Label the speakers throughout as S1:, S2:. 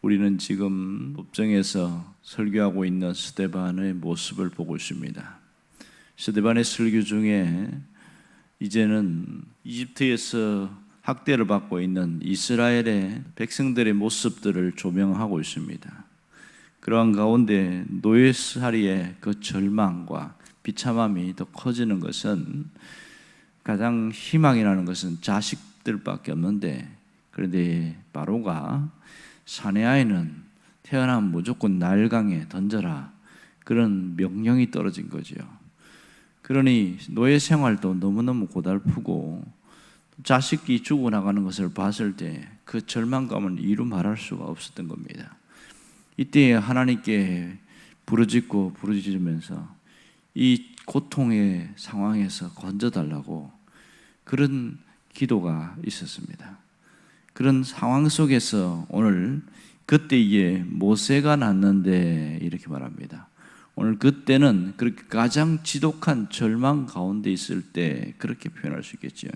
S1: 우리는 지금 법정에서 설교하고 있는 스데반의 모습을 보고 있습니다. 스데반의 설교 중에 이제는 이집트에서 학대를 받고 있는 이스라엘의 백성들의 모습들을 조명하고 있습니다. 그러한 가운데 노예살이의 그 절망과 비참함이 더 커지는 것은, 가장 희망이라는 것은 자식들밖에 없는데, 그런데 바로가 사내아이는 태어나면 무조건 나일강에 던져라, 그런 명령이 떨어진 거죠. 그러니 노예 생활도 너무너무 고달프고 자식이 죽어나가는 것을 봤을 때 그 절망감을 이루 말할 수가 없었던 겁니다. 이때 하나님께 부르짖으면서 이 고통의 상황에서 건져달라고 그런 기도가 있었습니다. 그런 상황 속에서 오늘 그때에 모세가 났는데 이렇게 말합니다. 오늘 그때는 그렇게 가장 지독한 절망 가운데 있을 때 그렇게 표현할 수 있겠죠.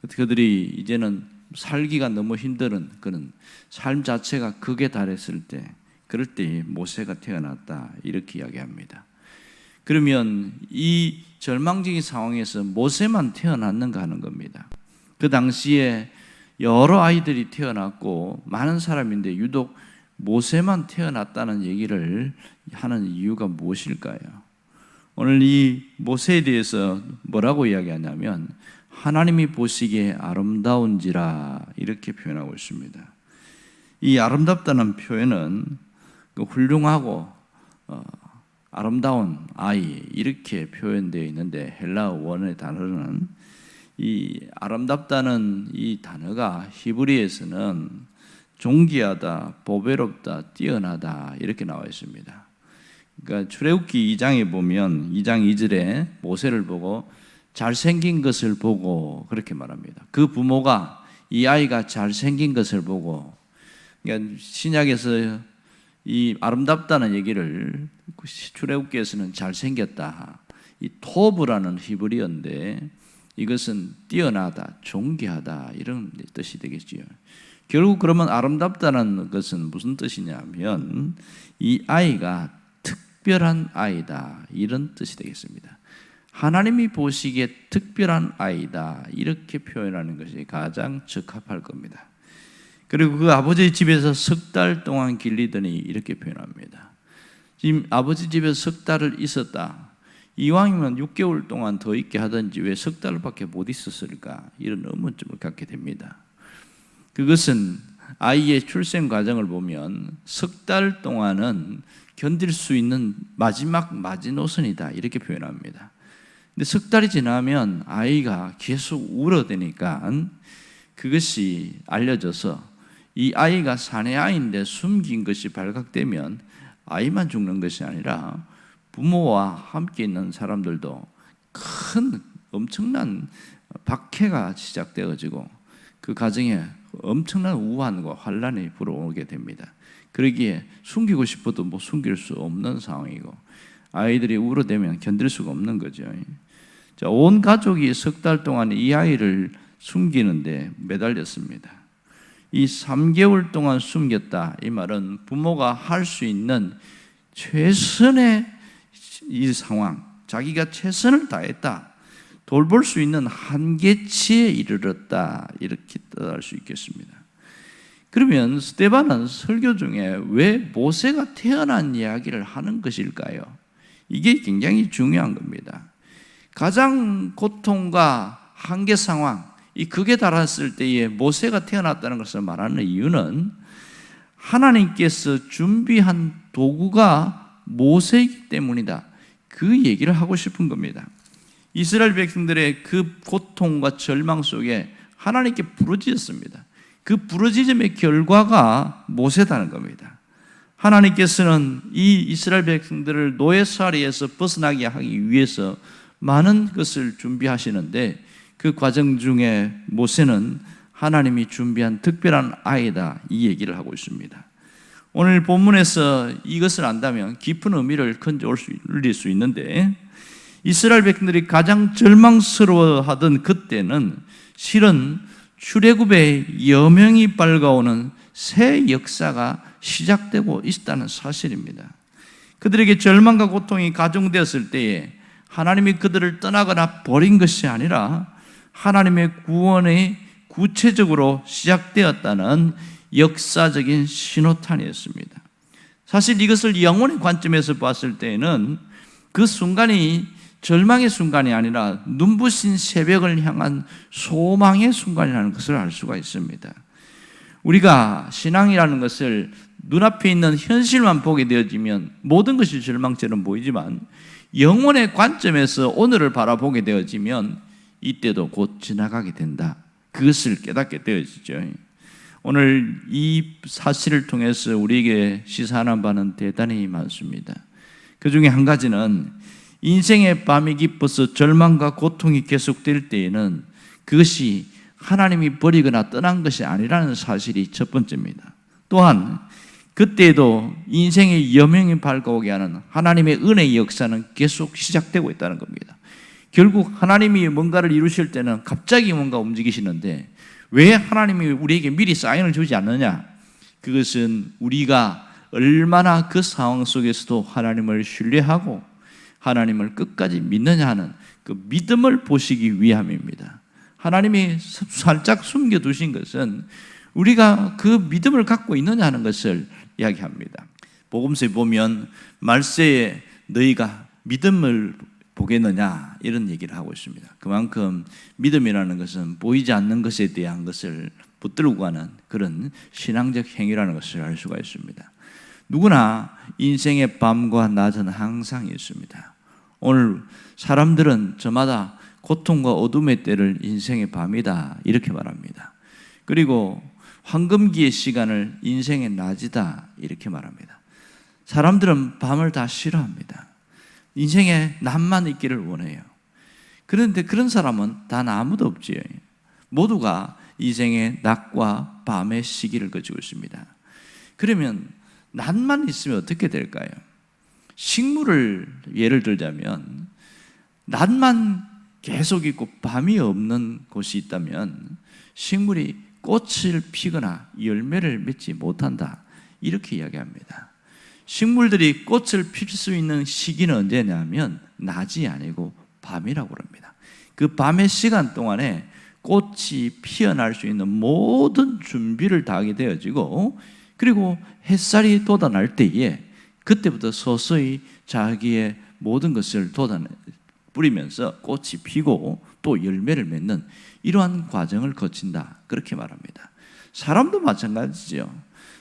S1: 그들이 이제는 살기가 너무 힘든 그런 삶 자체가 극에 달했을 때, 그럴 때 모세가 태어났다 이렇게 이야기합니다. 그러면 이 절망적인 상황에서 모세만 태어났는가 하는 겁니다. 그 당시에 여러 아이들이 태어났고 많은 사람인데 유독 모세만 태어났다는 얘기를 하는 이유가 무엇일까요? 오늘 이 모세에 대해서 뭐라고 이야기하냐면 하나님이 보시기에 아름다운지라 이렇게 표현하고 있습니다. 이 아름답다는 표현은 훌륭하고 아름다운 아이 이렇게 표현되어 있는데, 헬라어 원어의 단어는 이 아름답다는 이 단어가 히브리에서는 존귀하다, 보배롭다, 뛰어나다 이렇게 나와 있습니다. 그러니까 출애굽기 2장에 보면 2장 2절에 모세를 보고 잘생긴 것을 보고 그렇게 말합니다. 그 부모가 이 아이가 잘생긴 것을 보고, 그러니까 신약에서 이 아름답다는 얘기를 출애굽기에서는 잘생겼다, 이 토브라는 히브리어인데 이것은 뛰어나다, 존귀하다 이런 뜻이 되겠지요. 결국 그러면 아름답다는 것은 무슨 뜻이냐면 이 아이가 특별한 아이다 이런 뜻이 되겠습니다. 하나님이 보시기에 특별한 아이다 이렇게 표현하는 것이 가장 적합할 겁니다. 그리고 그 아버지 집에서 석 달 동안 길리더니 이렇게 표현합니다. 지금 아버지 집에서 석 달을 있었다. 이왕이면 6개월 동안 더 있게 하든지 왜 석 달밖에 못 있었을까, 이런 의문점을 갖게 됩니다. 그것은 아이의 출생 과정을 보면 석 달 동안은 견딜 수 있는 마지막 마지노선이다 이렇게 표현합니다. 근데 석 달이 지나면 아이가 계속 울어대니까 그것이 알려져서 이 아이가 사내아이인데 숨긴 것이 발각되면 아이만 죽는 것이 아니라 부모와 함께 있는 사람들도 큰 엄청난 박해가 시작되어지고 그 가정에 엄청난 우환과 환란이 불어오게 됩니다. 그러기에 숨기고 싶어도 뭐 숨길 수 없는 상황이고 아이들이 울어대면 견딜 수가 없는 거죠. 자, 온 가족이 석 달 동안 이 아이를 숨기는데 매달렸습니다. 이 3개월 동안 숨겼다 이 말은 부모가 할 수 있는 최선의 이 상황, 자기가 최선을 다했다, 돌볼 수 있는 한계치에 이르렀다 이렇게 뜻할 수 있겠습니다. 그러면 스데반은 설교 중에 왜 모세가 태어난 이야기를 하는 것일까요? 이게 굉장히 중요한 겁니다. 가장 고통과 한계 상황, 이 극에 달했을 때에 모세가 태어났다는 것을 말하는 이유는 하나님께서 준비한 도구가 모세이기 때문이다, 그 얘기를 하고 싶은 겁니다. 이스라엘 백성들의 그 고통과 절망 속에 하나님께 부르짖었습니다. 그 부르짖음의 결과가 모세다는 겁니다. 하나님께서는 이 이스라엘 백성들을 노예살이에서 벗어나게 하기 위해서 많은 것을 준비하시는데 그 과정 중에 모세는 하나님이 준비한 특별한 아이다 이 얘기를 하고 있습니다. 오늘 본문에서 이것을 안다면 깊은 의미를 건져올릴 수 있는데, 이스라엘 백성들이 가장 절망스러워하던 그때는 실은 출애굽의 여명이 밝아오는 새 역사가 시작되고 있다는 사실입니다. 그들에게 절망과 고통이 가중되었을 때에 하나님이 그들을 떠나거나 버린 것이 아니라 하나님의 구원이 구체적으로 시작되었다는 역사적인 신호탄이었습니다. 사실 이것을 영혼의 관점에서 봤을 때에는 그 순간이 절망의 순간이 아니라 눈부신 새벽을 향한 소망의 순간이라는 것을 알 수가 있습니다. 우리가 신앙이라는 것을 눈앞에 있는 현실만 보게 되어지면 모든 것이 절망처럼 보이지만 영혼의 관점에서 오늘을 바라보게 되어지면 이때도 곧 지나가게 된다. 그것을 깨닫게 되어지죠. 오늘 이 사실을 통해서 우리에게 시사하는 바는 대단히 많습니다. 그 중에 한 가지는 인생의 밤이 깊어서 절망과 고통이 계속될 때에는 그것이 하나님이 버리거나 떠난 것이 아니라는 사실이 첫 번째입니다. 또한 그때에도 인생의 여명이 밝아오게 하는 하나님의 은혜의 역사는 계속 시작되고 있다는 겁니다. 결국 하나님이 뭔가를 이루실 때는 갑자기 뭔가 움직이시는데 왜 하나님이 우리에게 미리 사인을 주지 않느냐? 그것은 우리가 얼마나 그 상황 속에서도 하나님을 신뢰하고 하나님을 끝까지 믿느냐 하는 그 믿음을 보시기 위함입니다. 하나님이 살짝 숨겨두신 것은 우리가 그 믿음을 갖고 있느냐 하는 것을 이야기합니다. 복음서에 보면 말세에 너희가 믿음을 보겠느냐 이런 얘기를 하고 있습니다. 그만큼 믿음이라는 것은 보이지 않는 것에 대한 것을 붙들고 가는 그런 신앙적 행위라는 것을 알 수가 있습니다. 누구나 인생의 밤과 낮은 항상 있습니다. 오늘 사람들은 저마다 고통과 어둠의 때를 인생의 밤이다 이렇게 말합니다. 그리고 황금기의 시간을 인생의 낮이다 이렇게 말합니다. 사람들은 밤을 다 싫어합니다. 인생에 낮만 있기를 원해요. 그런데 그런 사람은 단 아무도 없지요. 모두가 인생의 낮과 밤의 시기를 거치고 있습니다. 그러면 낮만 있으면 어떻게 될까요? 식물을 예를 들자면 낮만 계속 있고 밤이 없는 곳이 있다면 식물이 꽃을 피거나 열매를 맺지 못한다 이렇게 이야기합니다. 식물들이 꽃을 필 수 있는 시기는 언제냐면 낮이 아니고 밤이라고 합니다. 그 밤의 시간 동안에 꽃이 피어날 수 있는 모든 준비를 다 하게 되어지고 그리고 햇살이 돋아날 때에 그때부터 서서히 자기의 모든 것을 뿌리면서 꽃이 피고 또 열매를 맺는 이러한 과정을 거친다 그렇게 말합니다. 사람도 마찬가지죠.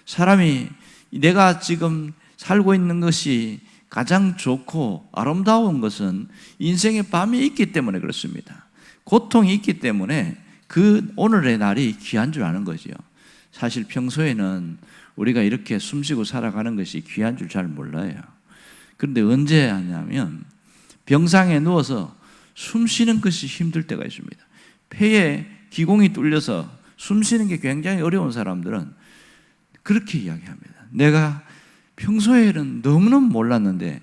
S1: 사람이 내가 지금 살고 있는 것이 가장 좋고 아름다운 것은 인생의 밤이 있기 때문에 그렇습니다. 고통이 있기 때문에 그 오늘의 날이 귀한 줄 아는 거죠. 사실 평소에는 우리가 이렇게 숨쉬고 살아가는 것이 귀한 줄 잘 몰라요. 그런데 언제 하냐면 병상에 누워서 숨 쉬는 것이 힘들 때가 있습니다. 폐에 기공이 뚫려서 숨 쉬는 게 굉장히 어려운 사람들은 그렇게 이야기합니다. 내가 평소에는 너무너무 몰랐는데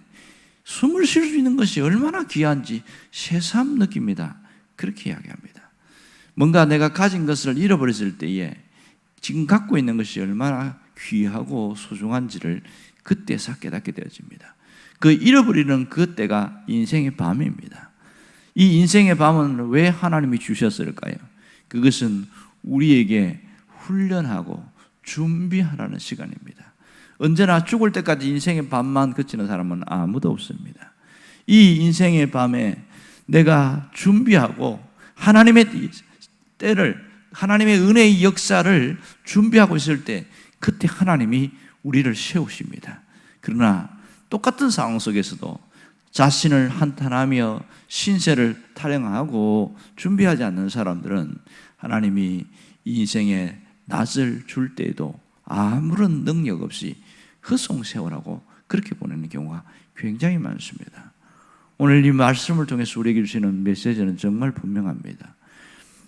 S1: 숨을 쉴 수 있는 것이 얼마나 귀한지 새삼 느낍니다. 그렇게 이야기합니다. 뭔가 내가 가진 것을 잃어버렸을 때에 지금 갖고 있는 것이 얼마나 귀하고 소중한지를 그때서 깨닫게 되어집니다. 그 잃어버리는 그때가 인생의 밤입니다. 이 인생의 밤은 왜 하나님이 주셨을까요? 그것은 우리에게 훈련하고 준비하라는 시간입니다. 언제나 죽을 때까지 인생의 밤만 그치는 사람은 아무도 없습니다. 이 인생의 밤에 내가 준비하고 하나님의 때를, 하나님의 은혜의 역사를 준비하고 있을 때 그때 하나님이 우리를 세우십니다. 그러나 똑같은 상황 속에서도 자신을 한탄하며 신세를 타령하고 준비하지 않는 사람들은 하나님이 인생의 낯을 줄 때에도 아무런 능력 없이 허송세월하고 그렇게 보내는 경우가 굉장히 많습니다. 오늘 이 말씀을 통해서 우리에게 주시는 메시지는 정말 분명합니다.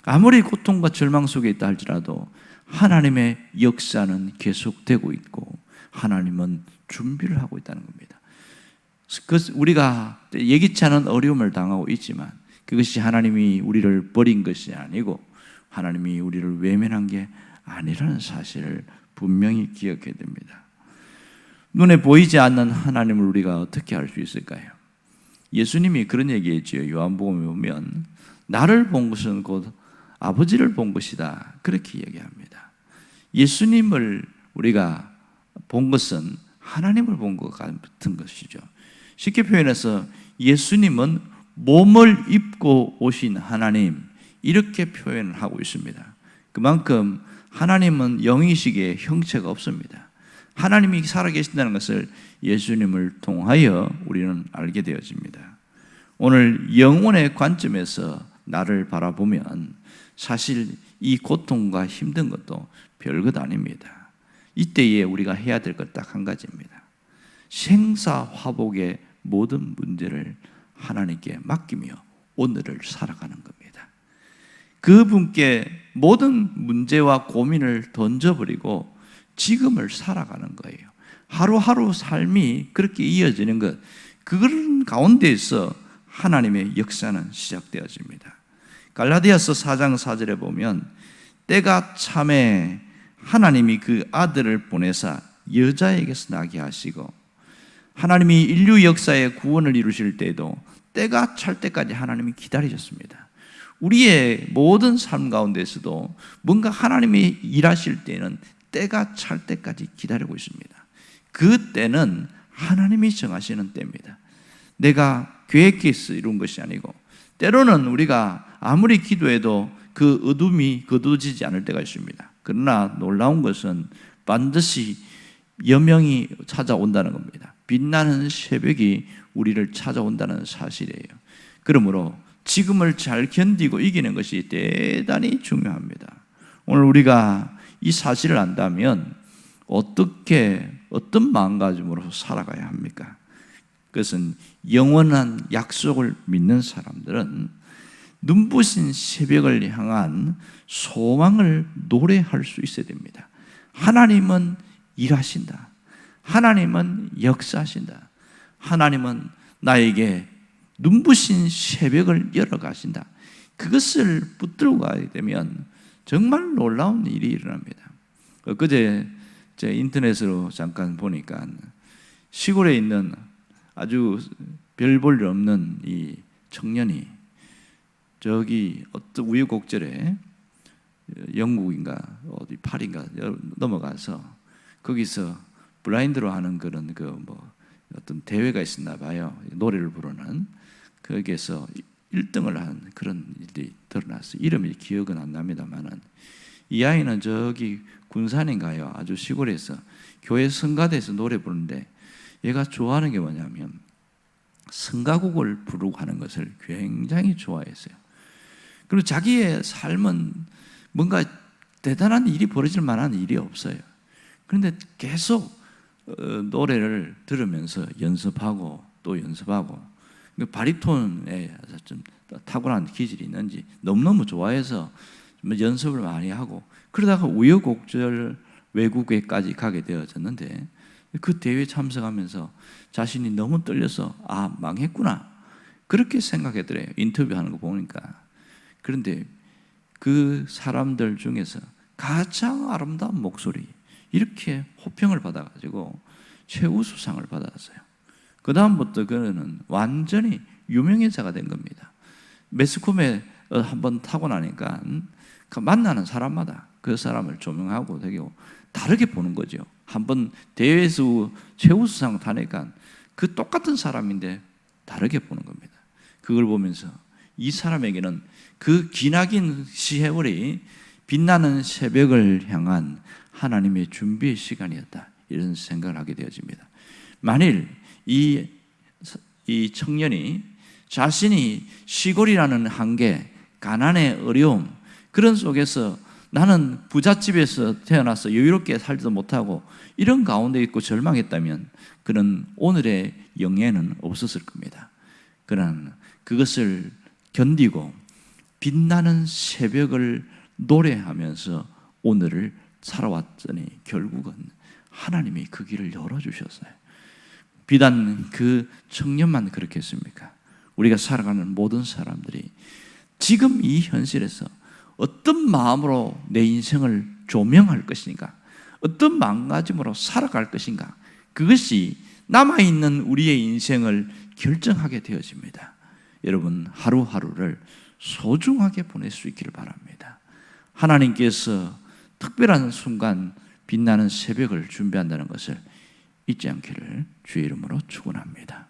S1: 아무리 고통과 절망 속에 있다 할지라도 하나님의 역사는 계속되고 있고 하나님은 준비를 하고 있다는 겁니다. 우리가 예기치 않은 어려움을 당하고 있지만 그것이 하나님이 우리를 버린 것이 아니고 하나님이 우리를 외면한 게 아니라는 사실을 분명히 기억해야 됩니다. 눈에 보이지 않는 하나님을 우리가 어떻게 알 수 있을까요? 예수님이 그런 얘기했지요. 요한복음에 보면 나를 본 것은 곧 아버지를 본 것이다, 그렇게 얘기합니다. 예수님을 우리가 본 것은 하나님을 본 것 같은 것이죠. 쉽게 표현해서 예수님은 몸을 입고 오신 하나님, 이렇게 표현을 하고 있습니다. 그만큼 하나님은 영이시기에 형체가 없습니다. 하나님이 살아계신다는 것을 예수님을 통하여 우리는 알게 되어집니다. 오늘 영혼의 관점에서 나를 바라보면 사실 이 고통과 힘든 것도 별것 아닙니다. 이때에 우리가 해야 될 것 딱 한 가지입니다. 생사화복의 모든 문제를 하나님께 맡기며 오늘을 살아가는 겁니다. 그분께 모든 문제와 고민을 던져버리고 지금을 살아가는 거예요. 하루하루 삶이 그렇게 이어지는 것, 그런 가운데에서 하나님의 역사는 시작되어집니다. 갈라디아서 4장 4절에 보면 때가 참에 하나님이 그 아들을 보내사 여자에게서 나게 하시고, 하나님이 인류 역사의 구원을 이루실 때에도 때가 찰 때까지 하나님이 기다리셨습니다. 우리의 모든 삶 가운데서도 뭔가 하나님이 일하실 때는 때가 찰 때까지 기다리고 있습니다. 그 때는 하나님이 정하시는 때입니다. 내가 계획해서 이룬 것이 아니고, 때로는 우리가 아무리 기도해도 그 어둠이 거두어지지 않을 때가 있습니다. 그러나 놀라운 것은 반드시 여명이 찾아온다는 겁니다. 빛나는 새벽이 우리를 찾아온다는 사실이에요. 그러므로 지금을 잘 견디고 이기는 것이 대단히 중요합니다. 오늘 우리가 이 사실을 안다면 어떤 마음가짐으로 살아가야 합니까? 그것은 영원한 약속을 믿는 사람들은 눈부신 새벽을 향한 소망을 노래할 수 있어야 됩니다. 하나님은 일하신다. 하나님은 역사하신다. 하나님은 나에게 눈부신 새벽을 열어가신다. 그것을 붙들고 가야 되면 정말 놀라운 일이 일어납니다. 그제 제 인터넷으로 잠깐 보니까 시골에 있는 아주 별 볼 일 없는 이 청년이 저기 어떤 우여곡절에 영국인가 어디 파리인가 넘어가서 거기서 블라인드로 하는 그런 어떤 대회가 있었나 봐요. 노래를 부르는. 거기에서 1등을 한 그런 일이 드러났어요. 이름이 기억은 안 납니다만은 이 아이는 저기 군산인가요? 아주 시골에서 교회 성가대에서 노래 부르는데 얘가 좋아하는 게 뭐냐면 성가곡을 부르고 하는 것을 굉장히 좋아했어요. 그리고 자기의 삶은 뭔가 대단한 일이 벌어질 만한 일이 없어요. 그런데 계속 노래를 들으면서 연습하고 또 연습하고, 바리톤에 좀 탁월한 기질이 있는지 너무너무 좋아해서 연습을 많이 하고, 그러다가 우여곡절 외국에까지 가게 되어졌는데 그 대회에 참석하면서 자신이 너무 떨려서 망했구나 그렇게 생각했더래요. 인터뷰하는 거 보니까. 그런데 그 사람들 중에서 가장 아름다운 목소리, 이렇게 호평을 받아가지고 최우수상을 받았어요. 그 다음부터 그는 완전히 유명인사가 된 겁니다. 매스컴에 한번 타고 나니까 만나는 사람마다 그 사람을 조명하고 되게 다르게 보는 거죠. 한번 대회에서 최우수상 타니까 그 똑같은 사람인데 다르게 보는 겁니다. 그걸 보면서 이 사람에게는 그 기나긴 세월이 빛나는 새벽을 향한 하나님의 준비의 시간이었다, 이런 생각을 하게 되어집니다. 만일 이 청년이 자신이 시골이라는 한계, 가난의 어려움, 그런 속에서 나는 부잣집에서 태어나서 여유롭게 살지도 못하고 이런 가운데 있고 절망했다면 그는 오늘의 영예는 없었을 겁니다. 그러나 그것을 견디고 빛나는 새벽을 노래하면서 오늘을 살아왔더니 결국은 하나님이 그 길을 열어주셨어요. 비단 그 청년만 그렇게 했습니까? 우리가 살아가는 모든 사람들이 지금 이 현실에서 어떤 마음으로 내 인생을 조명할 것인가, 어떤 마음가짐으로 살아갈 것인가, 그것이 남아있는 우리의 인생을 결정하게 되어집니다. 여러분, 하루하루를 소중하게 보낼 수 있기를 바랍니다. 하나님께서 특별한 순간 빛나는 새벽을 준비한다는 것을 잊지 않기를 주의 이름으로 축원합니다.